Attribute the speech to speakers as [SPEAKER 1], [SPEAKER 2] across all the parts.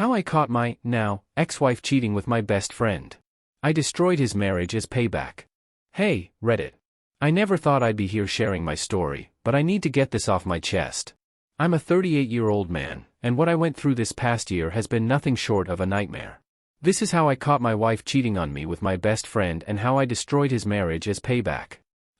[SPEAKER 1] How I caught my, now, ex-wife cheating with my best friend. I destroyed his marriage as payback. Hey, Reddit. I never thought I'd be here sharing my story, but I need to get this off my chest. I'm a 38-year-old man, and what I went through this past year has been nothing short of a nightmare. This is how I caught my wife cheating on me with my best friend and how I destroyed his marriage as payback.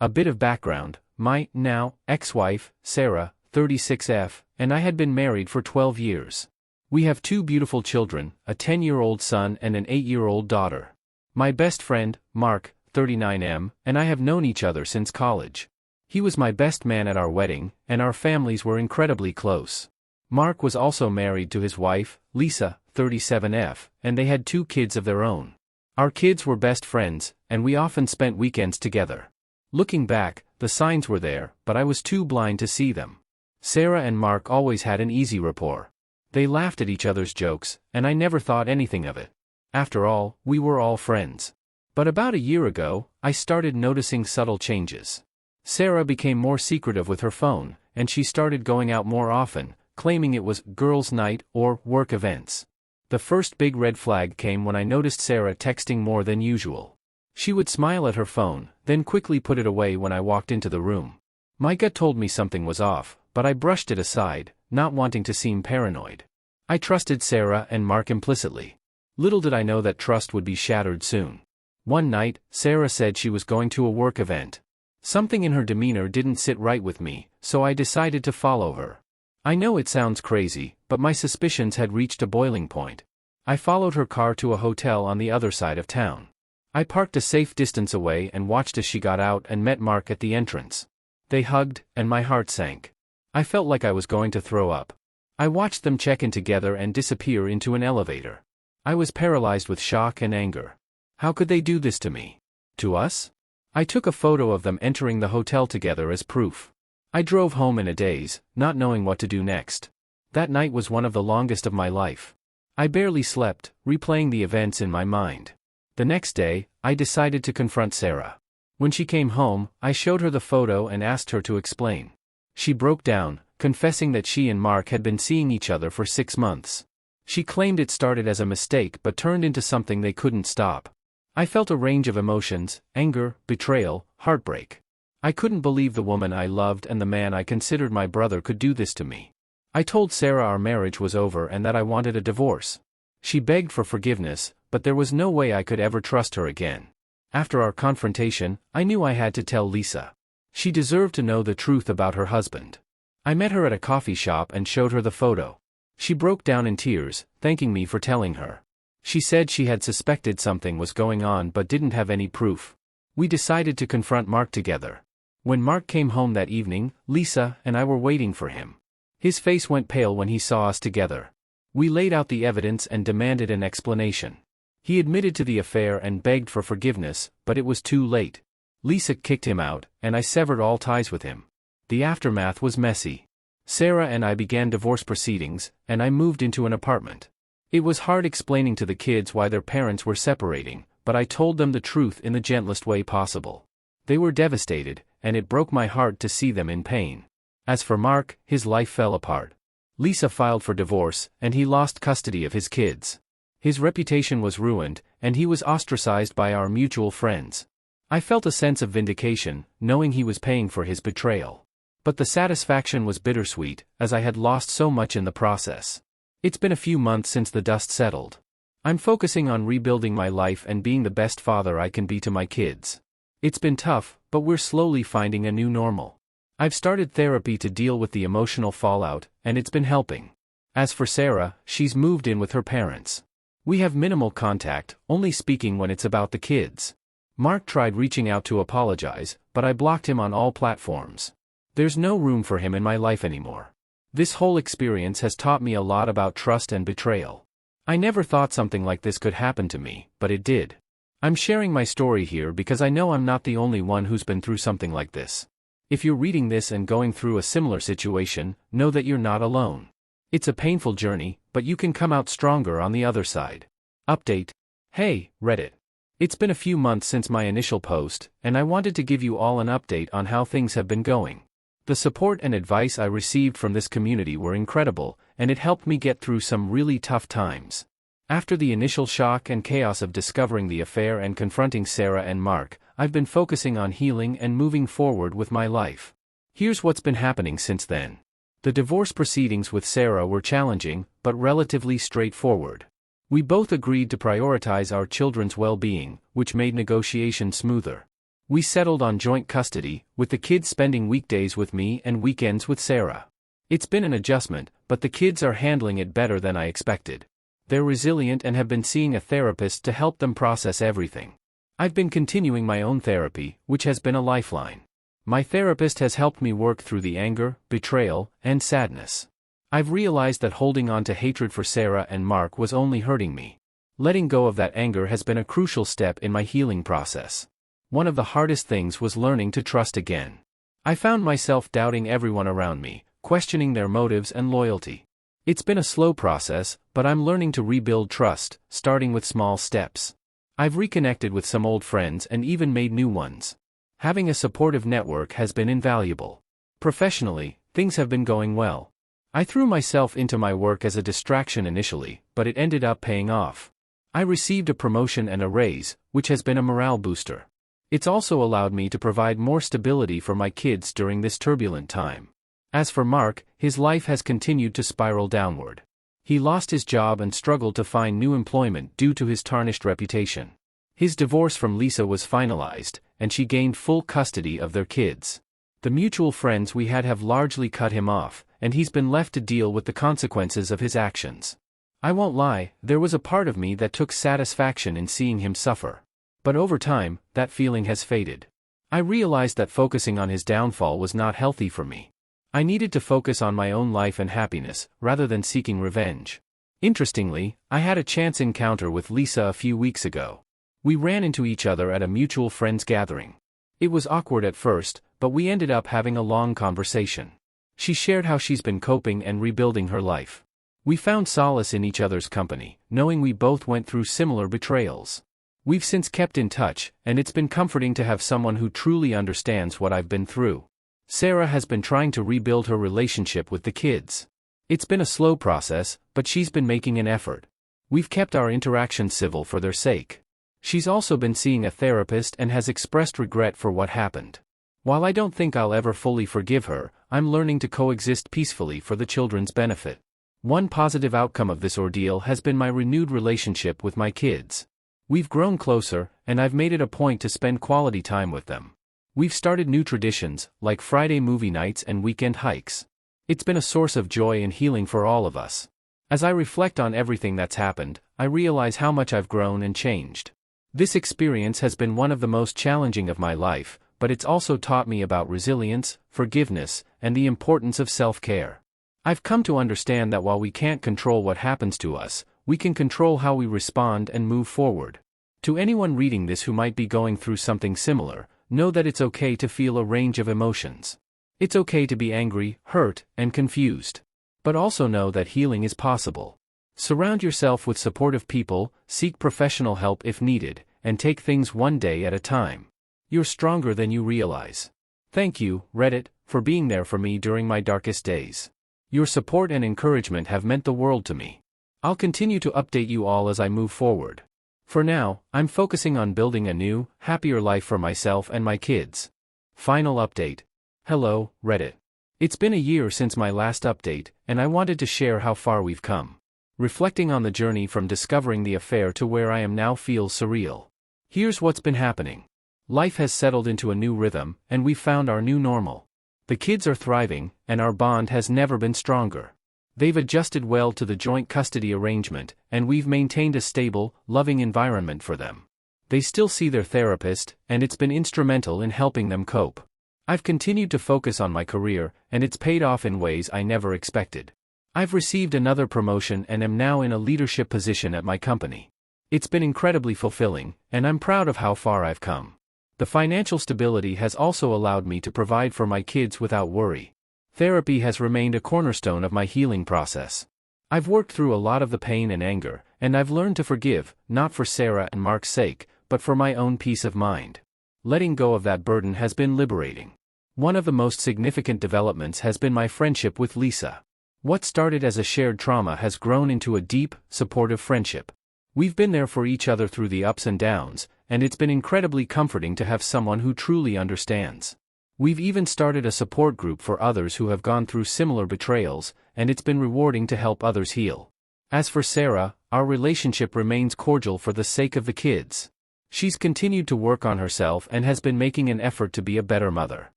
[SPEAKER 1] A bit of background: my, now, ex-wife, Sarah, 36F, and I had been married for 12 years. We have 2 beautiful children, a 10-year-old son and an 8-year-old daughter. My best friend, Mark, 39M, and I have known each other since college. He was my best man at our wedding, and our families were incredibly close. Mark was also married to his wife, Lisa, 37F, and they had 2 kids of their own. Our kids were best friends, and we often spent weekends together. Looking back, the signs were there, but I was too blind to see them. Sarah and Mark always had an easy rapport. They laughed at each other's jokes, and I never thought anything of it. After all, we were all friends. But about a year ago, I started noticing subtle changes. Sarah became more secretive with her phone, and she started going out more often, claiming it was girls' night or work events. The first big red flag came when I noticed Sarah texting more than usual. She would smile at her phone, then quickly put it away when I walked into the room. My gut told me something was off, but I brushed it aside, not wanting to seem paranoid. I trusted Sarah and Mark implicitly. Little did I know that trust would be shattered soon. One night, Sarah said she was going to a work event. Something in her demeanor didn't sit right with me, so I decided to follow her. I know it sounds crazy, but my suspicions had reached a boiling point. I followed her car to a hotel on the other side of town. I parked a safe distance away and watched as she got out and met Mark at the entrance. They hugged, and my heart sank. I felt like I was going to throw up. I watched them check in together and disappear into an elevator. I was paralyzed with shock and anger. How could they do this to me? To us? I took a photo of them entering the hotel together as proof. I drove home in a daze, not knowing what to do next. That night was one of the longest of my life. I barely slept, replaying the events in my mind. The next day, I decided to confront Sarah. When she came home, I showed her the photo and asked her to explain. She broke down, confessing that she and Mark had been seeing each other for 6 months. She claimed it started as a mistake but turned into something they couldn't stop. I felt a range of emotions: anger, betrayal, heartbreak. I couldn't believe the woman I loved and the man I considered my brother could do this to me. I told Sarah our marriage was over and that I wanted a divorce. She begged for forgiveness, but there was no way I could ever trust her again. After our confrontation, I knew I had to tell Lisa. She deserved to know the truth about her husband. I met her at a coffee shop and showed her the photo. She broke down in tears, thanking me for telling her. She said she had suspected something was going on but didn't have any proof. We decided to confront Mark together. When Mark came home that evening, Lisa and I were waiting for him. His face went pale when he saw us together. We laid out the evidence and demanded an explanation. He admitted to the affair and begged for forgiveness, but it was too late. Lisa kicked him out, and I severed all ties with him. The aftermath was messy. Sarah and I began divorce proceedings, and I moved into an apartment. It was hard explaining to the kids why their parents were separating, but I told them the truth in the gentlest way possible. They were devastated, and it broke my heart to see them in pain. As for Mark, his life fell apart. Lisa filed for divorce, and he lost custody of his kids. His reputation was ruined, and he was ostracized by our mutual friends. I felt a sense of vindication, knowing he was paying for his betrayal. But the satisfaction was bittersweet, as I had lost so much in the process. It's been a few months since the dust settled. I'm focusing on rebuilding my life and being the best father I can be to my kids. It's been tough, but we're slowly finding a new normal. I've started therapy to deal with the emotional fallout, and it's been helping. As for Sarah, she's moved in with her parents. We have minimal contact, only speaking when it's about the kids. Mark tried reaching out to apologize, but I blocked him on all platforms. There's no room for him in my life anymore. This whole experience has taught me a lot about trust and betrayal. I never thought something like this could happen to me, but it did. I'm sharing my story here because I know I'm not the only one who's been through something like this. If you're reading this and going through a similar situation, know that you're not alone. It's a painful journey, but you can come out stronger on the other side. Update. Hey, Reddit. It's been a few months since my initial post, and I wanted to give you all an update on how things have been going. The support and advice I received from this community were incredible, and it helped me get through some really tough times. After the initial shock and chaos of discovering the affair and confronting Sarah and Mark, I've been focusing on healing and moving forward with my life. Here's what's been happening since then. The divorce proceedings with Sarah were challenging, but relatively straightforward. We both agreed to prioritize our children's well-being, which made negotiations smoother. We settled on joint custody, with the kids spending weekdays with me and weekends with Sarah. It's been an adjustment, but the kids are handling it better than I expected. They're resilient and have been seeing a therapist to help them process everything. I've been continuing my own therapy, which has been a lifeline. My therapist has helped me work through the anger, betrayal, and sadness. I've realized that holding on to hatred for Sarah and Mark was only hurting me. Letting go of that anger has been a crucial step in my healing process. One of the hardest things was learning to trust again. I found myself doubting everyone around me, questioning their motives and loyalty. It's been a slow process, but I'm learning to rebuild trust, starting with small steps. I've reconnected with some old friends and even made new ones. Having a supportive network has been invaluable. Professionally, things have been going well. I threw myself into my work as a distraction initially, but it ended up paying off. I received a promotion and a raise, which has been a morale booster. It's also allowed me to provide more stability for my kids during this turbulent time. As for Mark, his life has continued to spiral downward. He lost his job and struggled to find new employment due to his tarnished reputation. His divorce from Lisa was finalized, and she gained full custody of their kids. The mutual friends we had have largely cut him off, and he's been left to deal with the consequences of his actions. I won't lie, there was a part of me that took satisfaction in seeing him suffer. But over time, that feeling has faded. I realized that focusing on his downfall was not healthy for me. I needed to focus on my own life and happiness, rather than seeking revenge. Interestingly, I had a chance encounter with Lisa a few weeks ago. We ran into each other at a mutual friends gathering. It was awkward at first, but we ended up having a long conversation. She shared how she's been coping and rebuilding her life. We found solace in each other's company, knowing we both went through similar betrayals. We've since kept in touch, and it's been comforting to have someone who truly understands what I've been through. Sarah has been trying to rebuild her relationship with the kids. It's been a slow process, but she's been making an effort. We've kept our interactions civil for their sake. She's also been seeing a therapist and has expressed regret for what happened. While I don't think I'll ever fully forgive her, I'm learning to coexist peacefully for the children's benefit. One positive outcome of this ordeal has been my renewed relationship with my kids. We've grown closer, and I've made it a point to spend quality time with them. We've started new traditions, like Friday movie nights and weekend hikes. It's been a source of joy and healing for all of us. As I reflect on everything that's happened, I realize how much I've grown and changed. This experience has been one of the most challenging of my life, but it's also taught me about resilience, forgiveness, and the importance of self-care. I've come to understand that while we can't control what happens to us, we can control how we respond and move forward. To anyone reading this who might be going through something similar, know that it's okay to feel a range of emotions. It's okay to be angry, hurt, and confused. But also know that healing is possible. Surround yourself with supportive people, seek professional help if needed, and take things one day at a time. You're stronger than you realize. Thank you, Reddit, for being there for me during my darkest days. Your support and encouragement have meant the world to me. I'll continue to update you all as I move forward. For now, I'm focusing on building a new, happier life for myself and my kids. Final update. Hello, Reddit. It's been a year since my last update, and I wanted to share how far we've come. Reflecting on the journey from discovering the affair to where I am now feels surreal. Here's what's been happening. Life has settled into a new rhythm, and we've found our new normal. The kids are thriving, and our bond has never been stronger. They've adjusted well to the joint custody arrangement, and we've maintained a stable, loving environment for them. They still see their therapist, and it's been instrumental in helping them cope. I've continued to focus on my career, and it's paid off in ways I never expected. I've received another promotion and am now in a leadership position at my company. It's been incredibly fulfilling, and I'm proud of how far I've come. The financial stability has also allowed me to provide for my kids without worry. Therapy has remained a cornerstone of my healing process. I've worked through a lot of the pain and anger, and I've learned to forgive, not for Sarah and Mark's sake, but for my own peace of mind. Letting go of that burden has been liberating. One of the most significant developments has been my friendship with Lisa. What started as a shared trauma has grown into a deep, supportive friendship. We've been there for each other through the ups and downs, and it's been incredibly comforting to have someone who truly understands. We've even started a support group for others who have gone through similar betrayals, and it's been rewarding to help others heal. As for Sarah, our relationship remains cordial for the sake of the kids. She's continued to work on herself and has been making an effort to be a better mother.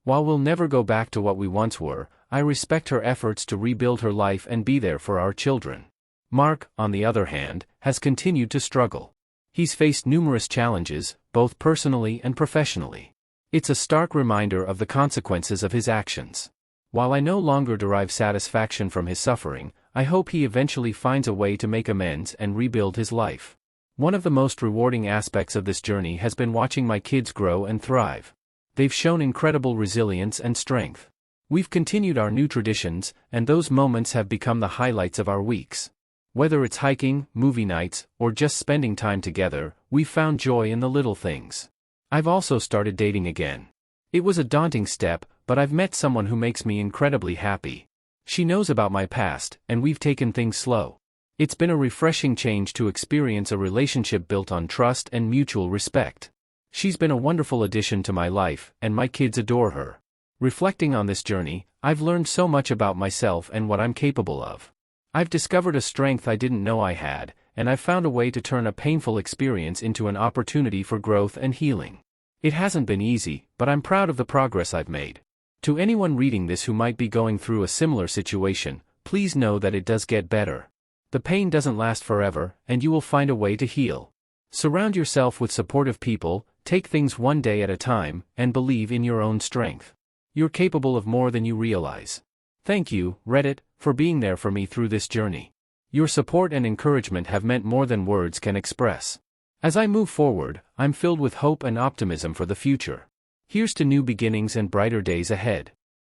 [SPEAKER 1] While we'll never go back to what we once were, I respect her efforts to rebuild her life and be there for our children. Mark, on the other hand, has continued to struggle. He's faced numerous challenges, both personally and professionally. It's a stark reminder of the consequences of his actions. While I no longer derive satisfaction from his suffering, I hope he eventually finds a way to make amends and rebuild his life. One of the most rewarding aspects of this journey has been watching my kids grow and thrive. They've shown incredible resilience and strength. We've continued our new traditions, and those moments have become the highlights of our weeks. Whether it's hiking, movie nights, or just spending time together, we've found joy in the little things. I've also started dating again. It was a daunting step, but I've met someone who makes me incredibly happy. She knows about my past, and we've taken things slow. It's been a refreshing change to experience a relationship built on trust and mutual respect. She's been a wonderful addition to my life, and my kids adore her. Reflecting on this journey, I've learned so much about myself and what I'm capable of. I've discovered a strength I didn't know I had, and I've found a way to turn a painful experience into an opportunity for growth and healing. It hasn't been easy, but I'm proud of the progress I've made. To anyone reading this who might be going through a similar situation, please know that it does get better. The pain doesn't last forever, and you will find a way to heal. Surround yourself with supportive people, take things one day at a time, and believe in your own strength. You're capable of more than you realize. Thank you, Reddit, for being there for me through this journey. Your support and encouragement have meant more than words can express. As I move forward, I'm filled with hope and optimism for the future. Here's to new beginnings and brighter days ahead.